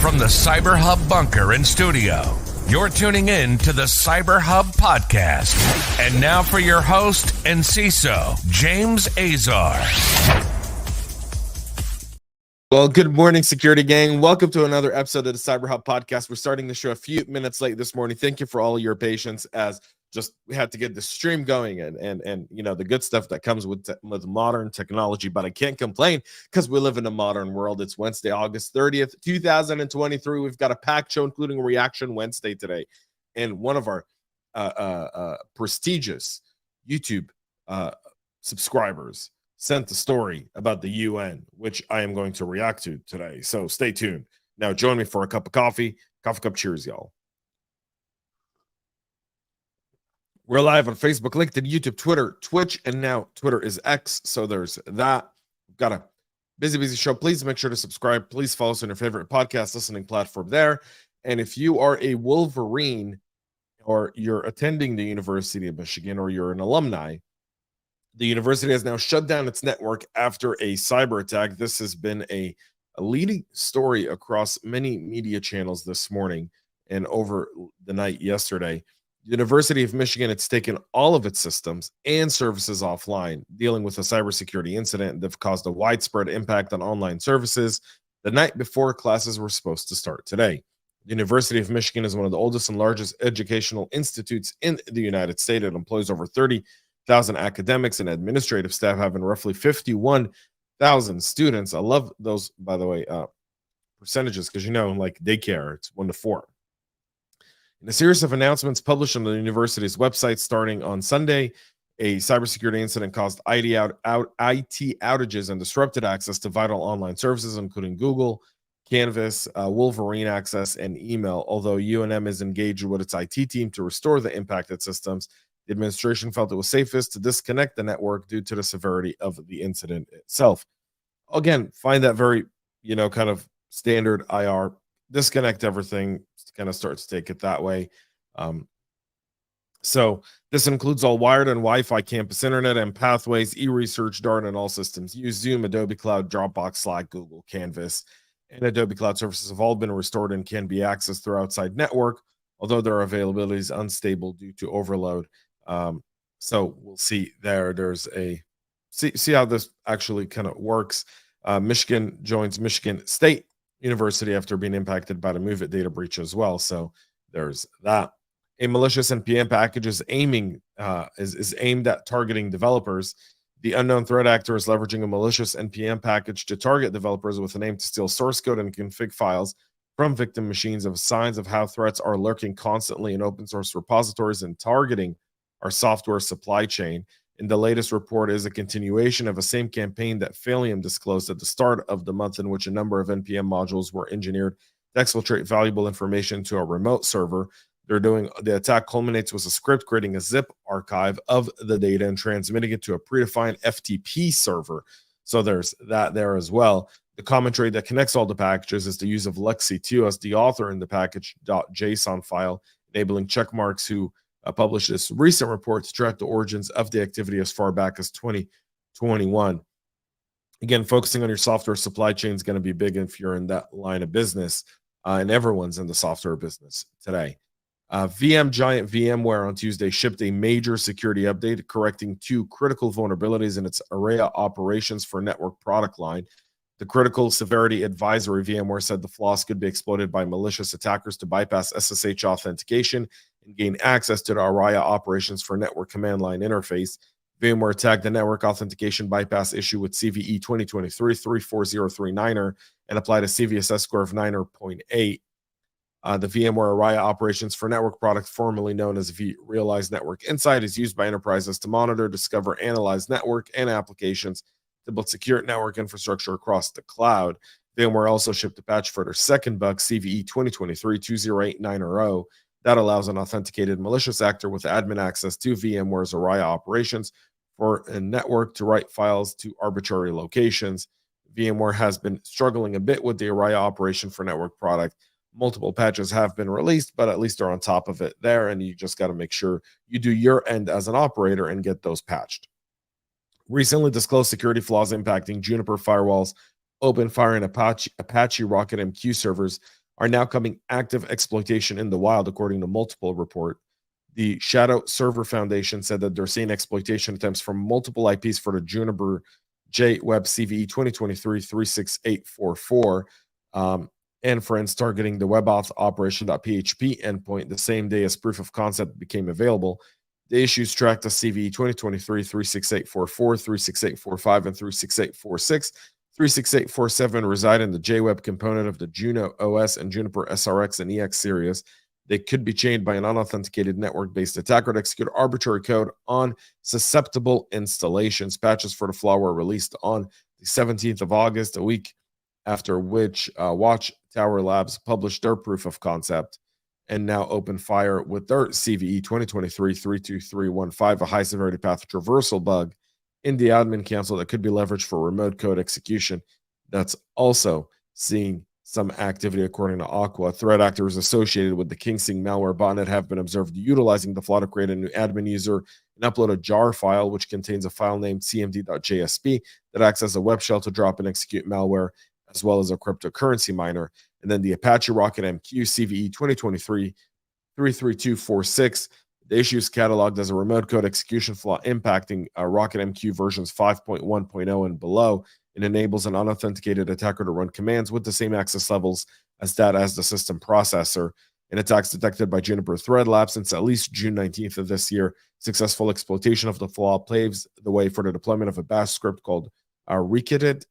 From the CyberHub bunker and studio, you're tuning in to the CyberHub Podcast. And now for your host and CISO, James Azar. Well, good morning, security gang. Welcome to another episode of the CyberHub Podcast. We're starting the show a few minutes late this morning. Thank you for all your patience, as just we had to get the stream going and you know the good stuff that comes with modern technology. But I can't complain because we live in a modern world. It's Wednesday, August 30th, 2023. We've got a packed show, including a Reaction Wednesday today, and one of our prestigious YouTube subscribers sent the story about the UN, which I am going to react to today. So stay tuned. Now join me for a cup of coffee. Coffee cup cheers, y'all. We're live on Facebook, LinkedIn, YouTube, Twitter, Twitch, and now Twitter is X. So there's that. We've got a busy show. Please make sure to subscribe. Please follow us on your favorite podcast listening platform there. And if you are a Wolverine or you're attending the University of Michigan or you're an alumni, the university has now shut down its network after a cyber attack. This has been a leading story across many media channels this morning and over the night yesterday. The University of Michigan, it's taken all of its systems and services offline, dealing with a cybersecurity incident that caused a widespread impact on online services the night before classes were supposed to start today. The University of Michigan is one of the oldest and largest educational institutes in the United States. It employs over 30,000 academics and administrative staff, having roughly 51,000 students. I love those, by the way, percentages, because you know, like daycare, it's 1 to 4. In a series of announcements published on the university's website starting on Sunday, a cybersecurity incident caused IT outages and disrupted access to vital online services, including Google, Canvas, Wolverine access, and email. Although UNM is engaged with its IT team to restore the impacted systems, the administration felt it was safest to disconnect the network due to the severity of the incident itself. Again, find that very, kind of standard IR, disconnect everything, kind of start to take it that way. So this includes all wired and Wi-Fi campus internet and pathways, e-research, Dart, and all systems use Zoom, Adobe Cloud, Dropbox, Slack, Google, Canvas, and Adobe Cloud services have all been restored and can be accessed through outside network, although their availability is unstable due to overload. So we'll see there. There's a see how this actually kind of works. Michigan joins Michigan State University after being impacted by the MOVEit data breach as well. So there's that. A malicious NPM package is aimed at targeting developers. The unknown threat actor is leveraging a malicious NPM package to target developers with an aim to steal source code and config files from victim machines. Of signs of how threats are lurking constantly in open source repositories and targeting our software supply chain. And the latest report is a continuation of a same campaign that Phalium disclosed at the start of the month, in which a number of NPM modules were engineered to exfiltrate valuable information to a remote server. The attack culminates with a script creating a zip archive of the data and transmitting it to a predefined FTP server. So there's that there as well. The commentary that connects all the packages is the use of Lexi2 as the author in the package.json file, enabling checkmarks who published this recent report to track the origins of the activity as far back as 2021. Again, focusing on your software supply chain is going to be big if you're in that line of business, and everyone's in the software business today. VM giant VMware on Tuesday shipped a major security update, correcting 2 critical vulnerabilities in its Araya operations for network product line. The Critical Severity Advisory VMware said the flaws could be exploited by malicious attackers to bypass SSH authentication and gain access to the Araya operations for network command line interface. VMware tagged the network authentication bypass issue with CVE 2023-34039er and applied a CVSS score of 9.8. The VMware Araya operations for network product, formerly known as Realize Network Insight, is used by enterprises to monitor, discover, analyze network and applications to build secure network infrastructure across the cloud. VMware also shipped a patch for their second bug, CVE 2023-20890, that allows an authenticated malicious actor with admin access to VMware's Araya operations for a network to write files to arbitrary locations. VMware has been struggling a bit with the Araya operation for network product. Multiple patches have been released, but at least they're on top of it there, and you just got to make sure you do your end as an operator and get those patched. Recently disclosed security flaws impacting Juniper firewalls, Openfire, and Apache RocketMQ servers are now coming active exploitation in the wild, according to multiple report. The Shadow Server Foundation said that they're seeing exploitation attempts from multiple IPs for the Juniper JWeb CVE 2023-36844 and friends targeting the WebAuth operation.php endpoint the same day as proof of concept became available. The issues tracked the CVE 2023-36844, 36845, and 36846. 36847 reside in the JWeb component of the Juno OS and Juniper SRX and EX series. They could be chained by an unauthenticated network-based attacker to execute arbitrary code on susceptible installations. Patches for the flaw were released on the 17th of August, a week after which Watchtower Labs published their proof of concept, and now Openfire with their CVE 2023-32315, a high-severity path traversal bug in the admin console that could be leveraged for remote code execution. That's also seeing some activity, according to Aqua. Threat actors associated with the KingSing malware botnet have been observed utilizing the flaw to create a new admin user and upload a jar file, which contains a file named cmd.jsp that acts as a web shell to drop and execute malware, as well as a cryptocurrency miner. And then the Apache RocketMQ CVE 2023-33246. The issue is cataloged as a remote code execution flaw impacting RocketMQ versions 5.1.0 and below. It enables an unauthenticated attacker to run commands with the same access levels as the system processor. In attacks detected by Juniper Threat Lab since at least June 19th of this year, successful exploitation of the flaw paves the way for the deployment of a bash script called RocketMQ,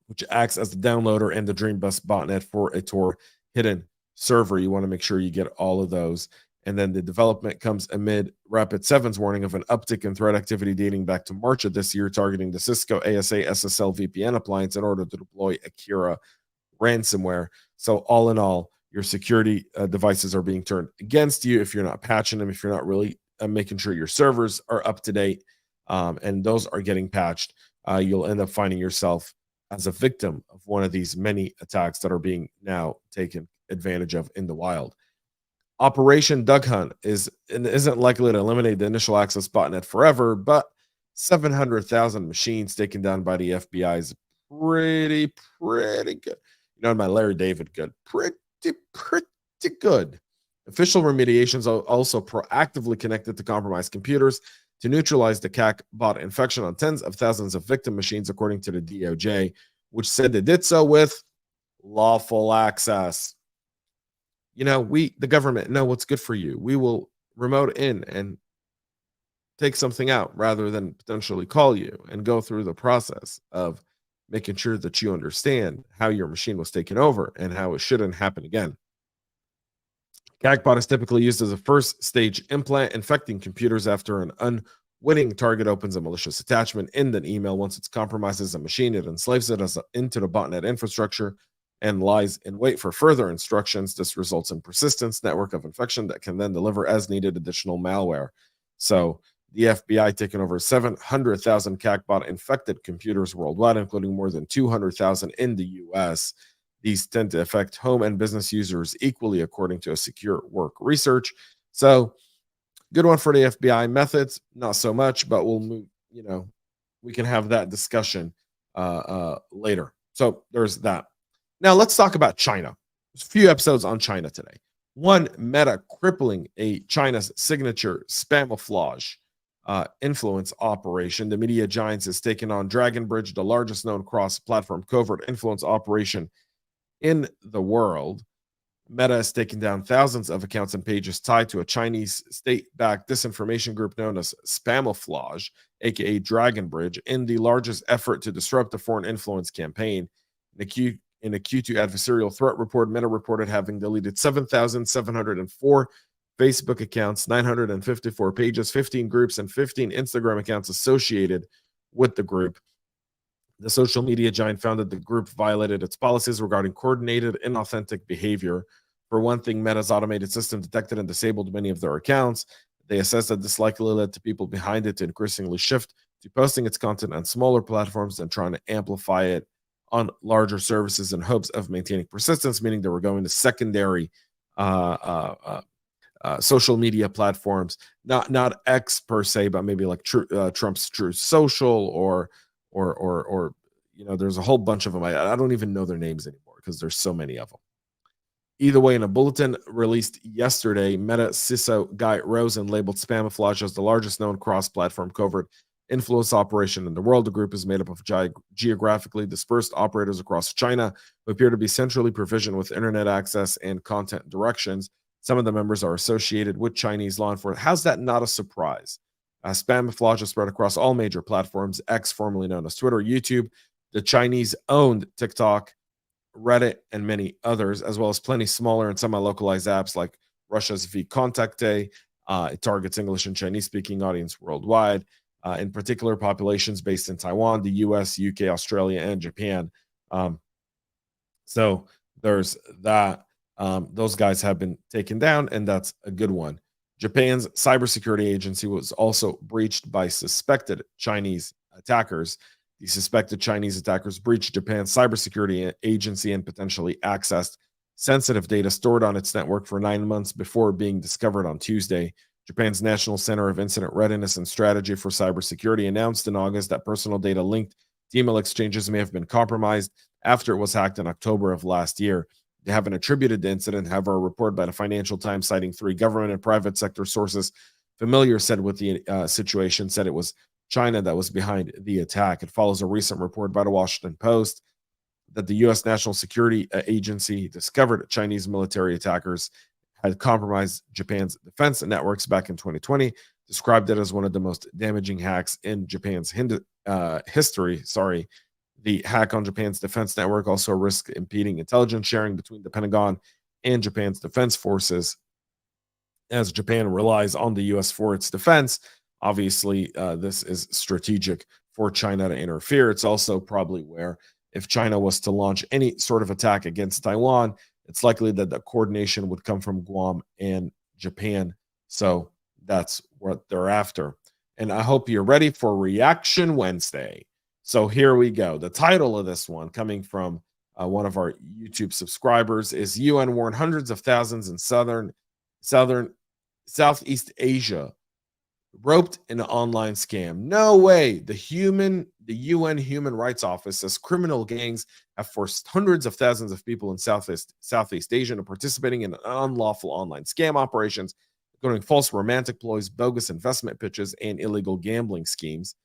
which acts as the downloader and the Dreambus botnet for a Tor hidden server. You want to make sure you get all of those. And then the development comes amid Rapid7's warning of an uptick in threat activity dating back to March of this year, targeting the Cisco ASA SSL VPN appliance in order to deploy Akira ransomware. So all in all, your security devices are being turned against you if you're not patching them, if you're not really making sure your servers are up to date, and those are getting patched. You'll end up finding yourself as a victim of one of these many attacks that are being now taken advantage of in the wild. Operation Duck Hunt isn't likely to eliminate the initial access botnet forever, but 700,000 machines taken down by the FBI is pretty good. You know, my Larry David good. Pretty good. Official remediations are also proactively connected to compromised computers to neutralize the Qakbot infection on tens of thousands of victim machines, according to the DOJ, which said they did so with lawful access. You know, the government know what's good for you. We will remote in and take something out rather than potentially call you and go through the process of making sure that you understand how your machine was taken over and how it shouldn't happen again. Qakbot is typically used as a first stage implant, infecting computers after an unwitting target opens a malicious attachment in an email. Once it compromises a machine, it enslaves it into the botnet infrastructure and lies in wait for further instructions. This results in persistence network of infection that can then deliver as needed additional malware. So the FBI taken over 700,000 Qakbot infected computers worldwide, including more than 200,000 in the US. These tend to affect home and business users equally, according to a Secure Work research. So good one for the FBI. Methods, not so much, but we'll move, we can have that discussion later. So there's that. Now let's talk about China. There's a few episodes on China today. One, Meta crippling China's signature Spamouflage influence operation. The media giants has taken on Dragon Bridge, the largest known cross-platform covert influence operation in the world. Meta has taken down thousands of accounts and pages tied to a Chinese state-backed disinformation group known as Spamouflage, aka Dragon Bridge, in the largest effort to disrupt the foreign influence campaign. In a Q2 adversarial threat report, Meta reported having deleted 7,704 Facebook accounts, 954 pages, 15 groups, and 15 Instagram accounts associated with the group. The social media giant found that the group violated its policies regarding coordinated, inauthentic behavior. For one thing, Meta's automated system detected and disabled many of their accounts. They assessed that this likely led to people behind it to increasingly shift to posting its content on smaller platforms and trying to amplify it on larger services in hopes of maintaining persistence, meaning they were going to secondary social media platforms, not X per se, but maybe like Trump's Truth Social or there's a whole bunch of them. I don't even know their names anymore because there's so many of them. Either way, in a bulletin released yesterday, Meta CISO Guy Rosen labeled Spamouflage as the largest known cross-platform covert influence operation in the world. The group is made up of geographically dispersed operators across China who appear to be centrally provisioned with internet access and content directions. Some of the members are associated with Chinese law enforcement. How's that not a surprise? Spamouflage is spread across all major platforms, X, formerly known as Twitter, YouTube, the Chinese-owned TikTok, Reddit, and many others, as well as plenty smaller and semi-localized apps like Russia's VKontakte. It targets English and Chinese-speaking audience worldwide, in particular populations based in Taiwan, the US, UK, Australia, and Japan. So there's that. Those guys have been taken down, and that's a good one. Japan's cybersecurity agency was also breached by suspected Chinese attackers. The suspected Chinese attackers breached Japan's cybersecurity agency and potentially accessed sensitive data stored on its network for 9 months before being discovered on Tuesday. Japan's National Center of Incident Readiness and Strategy for Cybersecurity announced in August that personal data linked to email exchanges may have been compromised after it was hacked in October of last year. They haven't attributed the incident. However, a report by the Financial Times citing 3 government and private sector sources familiar said with the situation said it was China that was behind the attack. It follows a recent report by the Washington Post that the U.S. National Security Agency discovered Chinese military attackers had compromised Japan's defense networks back in 2020, described it as one of the most damaging hacks in Japan's history. The hack on Japan's defense network also risked impeding intelligence sharing between the Pentagon and Japan's defense forces, as Japan relies on the U.S. for its defense. Obviously, this is strategic for China to interfere. It's also probably where, if China was to launch any sort of attack against Taiwan, it's likely that the coordination would come from Guam and Japan. So that's what they're after. And I hope you're ready for Reaction Wednesday. So here we go. The title of this one, coming from one of our YouTube subscribers, is UN warned hundreds of thousands in Southeast Asia roped in an online scam. No way. The UN Human Rights Office says criminal gangs have forced hundreds of thousands of people in Southeast Asia into participating in unlawful online scam operations, including false romantic ploys, bogus investment pitches, and illegal gambling schemes.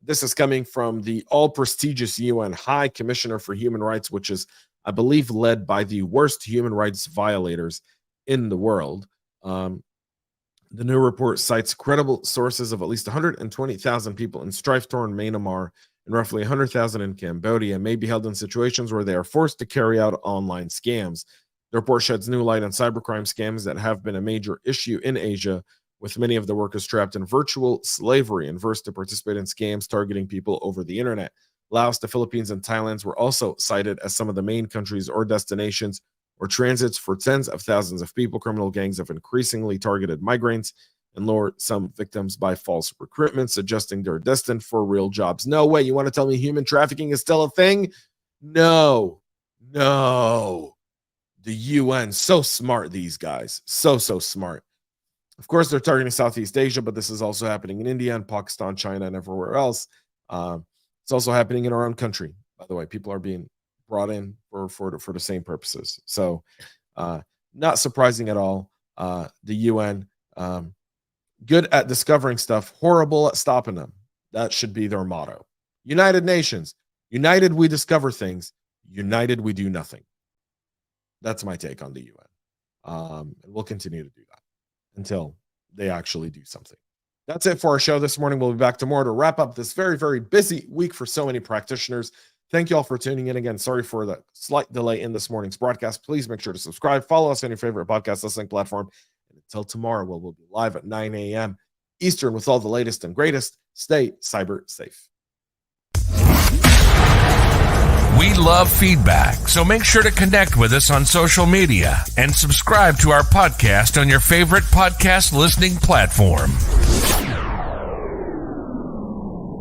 This is coming from the all-prestigious UN High Commissioner for Human Rights, which is, I believe, led by the worst human rights violators in the world. The new report cites credible sources of at least 120,000 people in strife-torn Myanmar and roughly 100,000 in Cambodia may be held in situations where they are forced to carry out online scams. The report sheds new light on cybercrime scams that have been a major issue in Asia, with many of the workers trapped in virtual slavery and forced to participate in scams targeting people over the internet. Laos, the Philippines, and Thailand were also cited as some of the main countries or destinations or transits for tens of thousands of people. Criminal gangs have increasingly targeted migrants and lured some victims by false recruitment, suggesting they're destined for real jobs. No way. You want to tell me human trafficking is still a thing? No. The UN, so smart, these guys. So smart. Of course, they're targeting Southeast Asia, but this is also happening in India and Pakistan, China, and everywhere else. It's also happening in our own country. By the way, people are being brought in for the same purposes. So not surprising at all. The UN, good at discovering stuff, horrible at stopping them. That should be their motto. United Nations, united we discover things, united we do nothing. That's my take on the UN. And we'll continue to do that until they actually do something. That's it for our show this morning. We'll be back tomorrow to wrap up this very, very busy week for so many practitioners. Thank you all for tuning in again. Sorry for the slight delay in this morning's broadcast. Please make sure to subscribe. Follow us on your favorite podcast listening platform. And until tomorrow, we'll be live at 9 a.m. Eastern with all the latest and greatest. Stay cyber safe. We love feedback, so make sure to connect with us on social media and subscribe to our podcast on your favorite podcast listening platform.